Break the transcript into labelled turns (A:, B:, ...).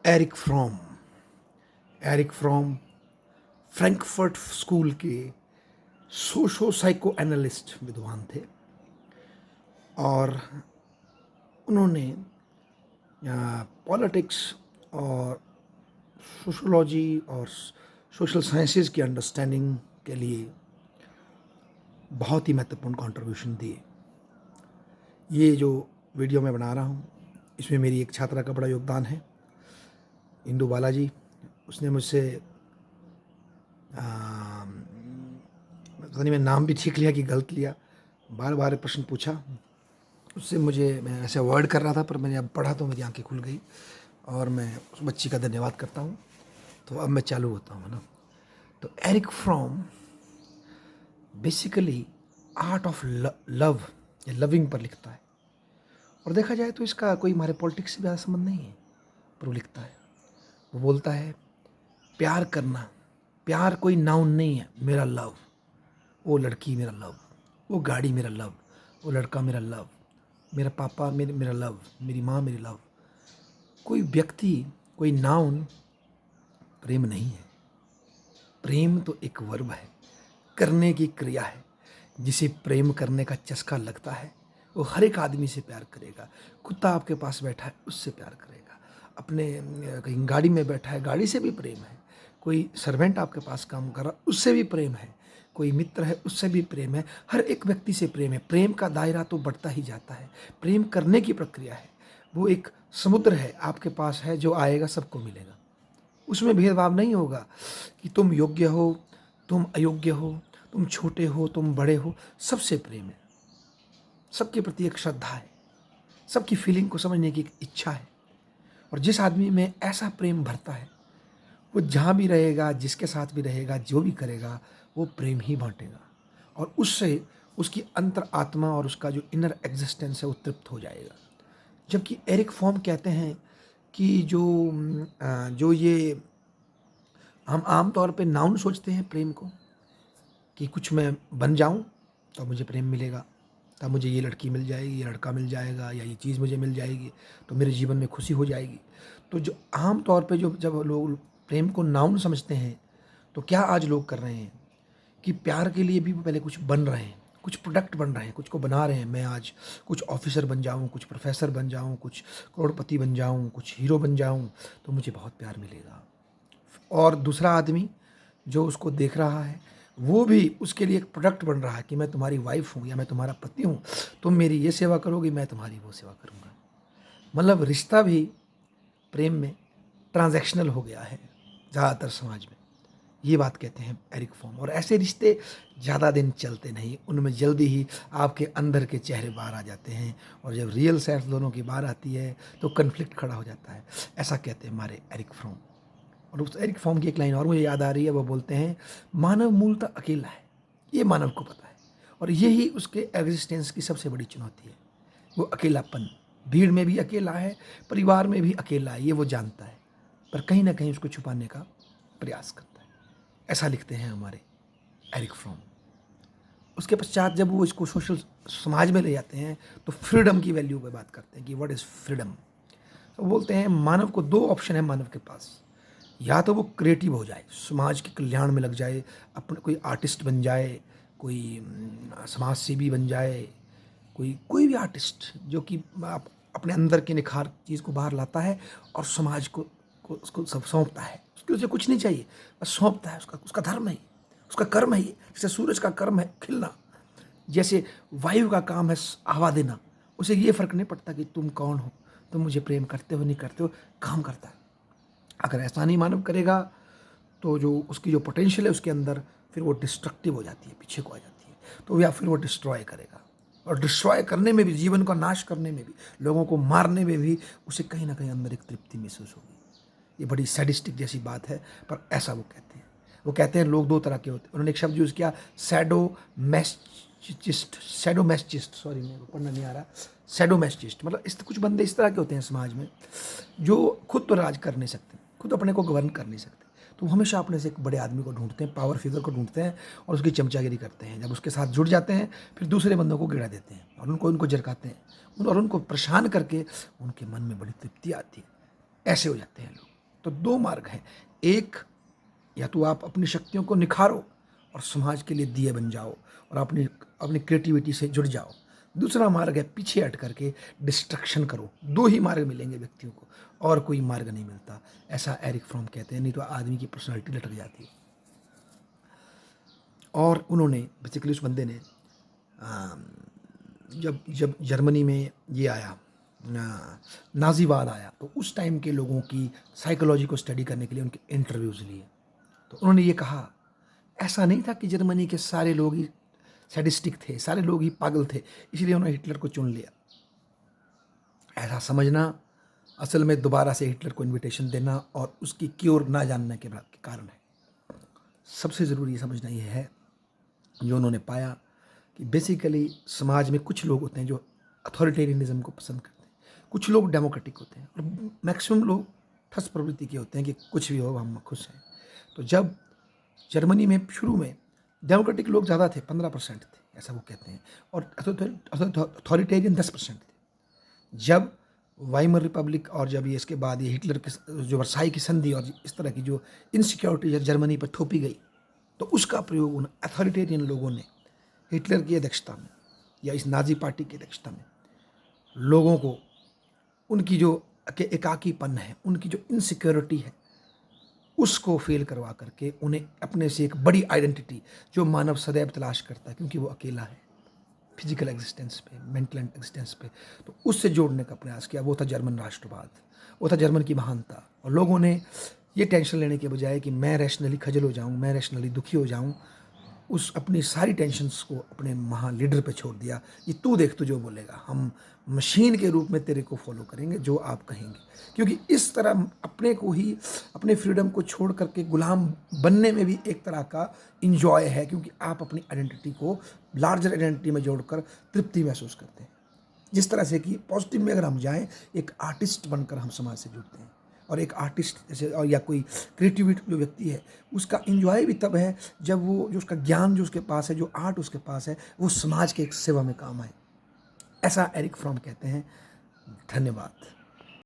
A: Eric Fromm Erich Fromm Frankfurt school के socio psycho analyst विद्वान थे और उन्होंने पॉलिटिक्स और सोशोलॉजी और सोशल साइंसेज की अंडरस्टैंडिंग के लिए बहुत ही महत्वपूर्ण कंट्रीब्यूशन दिए। ये जो वीडियो मैं बना रहा हूँ इसमें मेरी एक छात्रा का बड़ा योगदान है, इंदु बालाजी। उसने मुझसे पता नहीं मैं नाम भी ठीक लिया कि गलत लिया, बार बार प्रश्न पूछा। उससे मैं ऐसे अवॉइड कर रहा था, पर मैंने अब पढ़ा तो मेरी आंखें खुल गई और मैं उस बच्ची का धन्यवाद करता हूँ। तो अब मैं चालू होता हूँ ना। तो Erich Fromm basically art of love या लविंग पर लिखता है, और देखा जाए तो इसका कोई हमारे पॉलिटिक्स से ज़्यादा संबंध नहीं है, पर वो लिखता है। वो बोलता है प्यार करना, प्यार कोई नाउन नहीं है। मेरा लव, वो लड़की मेरा लव, वो गाड़ी मेरा लव, वो लड़का मेरा लव, मेरा पापा मेरा लव, मेरी माँ मेरी लव। कोई व्यक्ति, कोई नाउन प्रेम नहीं है। प्रेम तो एक वर्ब है, करने की क्रिया है। जिसे प्रेम करने का चस्का लगता है वो हर एक आदमी से प्यार करेगा। कुत्ता आपके पास बैठा है उससे प्यार करेगा, अपने कहीं गाड़ी में बैठा है गाड़ी से भी प्रेम है, कोई सर्वेंट आपके पास काम कर रहा उससे भी प्रेम है, कोई मित्र है उससे भी प्रेम है। हर एक व्यक्ति से प्रेम है। प्रेम का दायरा तो बढ़ता ही जाता है। प्रेम करने की प्रक्रिया है, वो एक समुद्र है आपके पास है, जो आएगा सबको मिलेगा। उसमें भेदभाव नहीं होगा कि तुम योग्य हो, तुम अयोग्य हो, तुम छोटे हो, तुम बड़े हो। सबसे प्रेम है, सबके प्रति एक श्रद्धा है, सबकी फीलिंग को समझने की एक इच्छा है। और जिस आदमी में ऐसा प्रेम भरता है वो जहाँ भी रहेगा, जिसके साथ भी रहेगा, जो भी करेगा, वो प्रेम ही बांटेगा और उससे उसकी अंतर आत्मा और उसका जो इनर एग्जिस्टेंस है वो तृप्त हो जाएगा। जबकि एरिक फॉर्म कहते हैं कि जो ये हम आम तौर पे नाउन सोचते हैं प्रेम को, कि कुछ मैं बन जाऊं तो मुझे प्रेम मिलेगा, तब मुझे ये लड़की मिल जाएगी, ये लड़का मिल जाएगा, या ये चीज़ मुझे मिल जाएगी तो मेरे जीवन में खुशी हो जाएगी। तो जो आम तौर पे जब लोग प्रेम को नाउन समझते हैं, तो क्या आज लोग कर रहे हैं कि प्यार के लिए भी पहले कुछ बन रहे हैं, कुछ प्रोडक्ट बन रहे हैं, कुछ को बना रहे हैं। मैं आज कुछ ऑफिसर बन जाऊं, कुछ प्रोफेसर बन जाऊं, कुछ करोड़पति बन जाऊं, कुछ हीरो बन जाऊं तो मुझे बहुत प्यार मिलेगा। और दूसरा आदमी जो उसको देख रहा है वो भी उसके लिए एक प्रोडक्ट बन रहा है कि मैं तुम्हारी वाइफ हूँ या मैं तुम्हारा पति हूँ, तुम मेरी ये सेवा करोगी, मैं तुम्हारी वो सेवा करूँगा। मतलब रिश्ता भी प्रेम में ट्रांजैक्शनल हो गया है ज़्यादातर समाज में। ये बात कहते हैं एरिक फॉर्म। और ऐसे रिश्ते ज़्यादा दिन चलते नहीं, उनमें जल्दी ही आपके अंदर के चेहरे बाहर आ जाते हैं, और जब रियल सेल्फ दोनों की बाहर आती है तो कन्फ्लिक्ट खड़ा हो जाता है। ऐसा कहते हैं हमारे एरिक फ्रॉम। और उस एरिक फॉर्म की एक लाइन और मुझे याद आ रही है, वो बोलते हैं मानव मूलतः अकेला है, ये मानव को पता है, और यही उसके एग्जिस्टेंस की सबसे बड़ी चुनौती है। वो अकेलापन, भीड़ में भी अकेला है, परिवार में भी अकेला है, ये वो जानता है, पर कहीं ना कहीं उसको छुपाने का प्रयास करता है। ऐसा लिखते हैं हमारे एरिक फ्रॉम। उसके पश्चात जब वो इसको सोशल समाज में ले जाते हैं तो फ्रीडम की वैल्यू पे बात करते हैं कि व्हाट इज़ फ्रीडम। तो बोलते हैं मानव को दो ऑप्शन है मानव के पास, या तो वो क्रिएटिव हो जाए, समाज के कल्याण में लग जाए, अपने कोई आर्टिस्ट बन जाए, कोई समाज सेवी बन जाए, कोई भी आर्टिस्ट जो कि अपने अंदर के निखार चीज़ को बाहर लाता है और समाज को उसको सब सौंपता है। उसके उसे कुछ नहीं चाहिए, बस सौंपता है। उसका धर्म है ये, उसका कर्म है ये। जैसे सूरज का कर्म है खिलना, जैसे वायु का काम है हवा देना। उसे ये फर्क नहीं पड़ता कि तुम कौन हो, तुम मुझे प्रेम करते हो नहीं करते हो, काम करता है। अगर ऐसा नहीं मानव करेगा तो जो उसकी जो पोटेंशियल है उसके अंदर, फिर वो डिस्ट्रक्टिव हो जाती है, पीछे को आ जाती है, तो या फिर वो डिस्ट्रॉय करेगा। और डिस्ट्रॉय करने में भी, जीवन का नाश करने में भी, लोगों को मारने में भी उसे कहीं ना कहीं अंदर एक तृप्ति महसूस होगी। ये बड़ी सैडिस्टिक जैसी बात है, पर ऐसा वो कहते हैं। वो कहते हैं लोग दो तरह के होते हैं। उन्होंने एक शब्द यूज़ किया, सैडोमैसचिस्ट, सॉरी मेरे को पढ़ना नहीं आ रहा, सैडोमैसचिस्ट। मतलब इस कुछ बंदे इस तरह के होते हैं समाज में जो खुद तो राज कर नहीं सकते, खुद अपने को गवर्न कर नहीं सकते, तो हमेशा अपने से एक बड़े आदमी को ढूंढते हैं, पावर फिगर को ढूंढते हैं और उसकी चमचागिरी करते हैं। जब उसके साथ जुड़ जाते हैं फिर दूसरे बंदों को गिरा देते हैं और उनको झरकाते हैं और उनको परेशान करके उनके मन में बड़ी तृप्ति आती है। ऐसे हो जाते हैं लोग। तो दो मार्ग हैं, एक या तो आप अपनी शक्तियों को निखारो और समाज के लिए दिए बन जाओ और अपनी अपनी क्रिएटिविटी से जुड़ जाओ। दूसरा मार्ग है पीछे हट करके डिस्ट्रक्शन करो। दो ही मार्ग मिलेंगे व्यक्तियों को, और कोई मार्ग नहीं मिलता, ऐसा एरिक फ्रॉम कहते हैं, नहीं तो आदमी की पर्सनालिटी लटक जाती है। और उन्होंने बेसिकली उस बंदे ने जब जब जर्मनी में ये आया, नाजीवाद आया, तो उस टाइम के लोगों की साइकोलॉजी को स्टडी करने के लिए उनके इंटरव्यूज़ लिए। तो उन्होंने ये कहा, ऐसा नहीं था कि जर्मनी के सारे लोग ही सैडिस्टिक थे, सारे लोग ही पागल थे, इसलिए उन्होंने हिटलर को चुन लिया। ऐसा समझना असल में दोबारा से हिटलर को इनविटेशन देना और उसकी क्योर ना जानने के कारण है। सबसे ज़रूरी समझना ये है, जो उन्होंने पाया कि बेसिकली समाज में कुछ लोग होते हैं जो अथॉरिटेरियनिज्म को पसंद करते हैं, कुछ लोग डेमोक्रेटिक होते हैं, और मैक्सिमम लोग ठस प्रवृत्ति के होते हैं कि कुछ भी हो हम खुश हैं। तो जब जर्मनी में शुरू में डेमोक्रेटिक लोग ज़्यादा थे, 15% थे ऐसा वो कहते हैं, और अथॉरिटेरियन 10% थे। जब वाइमर रिपब्लिक और जब ये इसके बाद ये हिटलर के जो वर्साई की संधि और इस तरह की जो इनसिक्योरिटी जर्मनी पर थोपी गई, तो उसका प्रयोग उन अथॉरिटेरियन लोगों ने हिटलर की अध्यक्षता में या इस नाजी पार्टी की अध्यक्षता में लोगों को उनकी जो एकाकीपन है, उनकी जो इनसिक्योरिटी है, उसको फेल करवा करके उन्हें अपने से एक बड़ी आइडेंटिटी जो मानव सदैव तलाश करता है, क्योंकि वो अकेला है फिजिकल एग्जिस्टेंस पे, मेंटल एग्जिस्टेंस पे, तो उससे जोड़ने का प्रयास किया। वो था जर्मन राष्ट्रवाद, वो था जर्मन की महानता। और लोगों ने ये टेंशन लेने के बजाय कि मैं रैशनली खजल हो जाऊं, मैं रैशनली दुखी हो जाऊं, उस अपनी सारी टेंशन्स को अपने महा लीडर पे छोड़ दिया। ये तू देख, तू जो बोलेगा, हम मशीन के रूप में तेरे को फॉलो करेंगे, जो आप कहेंगे। क्योंकि इस तरह अपने को ही, अपने फ्रीडम को छोड़ करके गुलाम बनने में भी एक तरह का इंजॉय है, क्योंकि आप अपनी आइडेंटिटी को लार्जर आइडेंटिटी में जोड़कर तृप्ति महसूस करते हैं। जिस तरह से कि पॉजिटिव में अगर हम जाएं, एक आर्टिस्ट बनकर हम समाज से जुड़ते हैं, और एक आर्टिस्ट जैसे और या कोई क्रिएटिविटी जो व्यक्ति है, उसका इंजॉय भी तब है जब वो जो उसका ज्ञान जो उसके पास है, जो आर्ट उसके पास है, वो समाज के एक सेवा में काम आए। ऐसा एरिक फ्रॉम कहते हैं। धन्यवाद।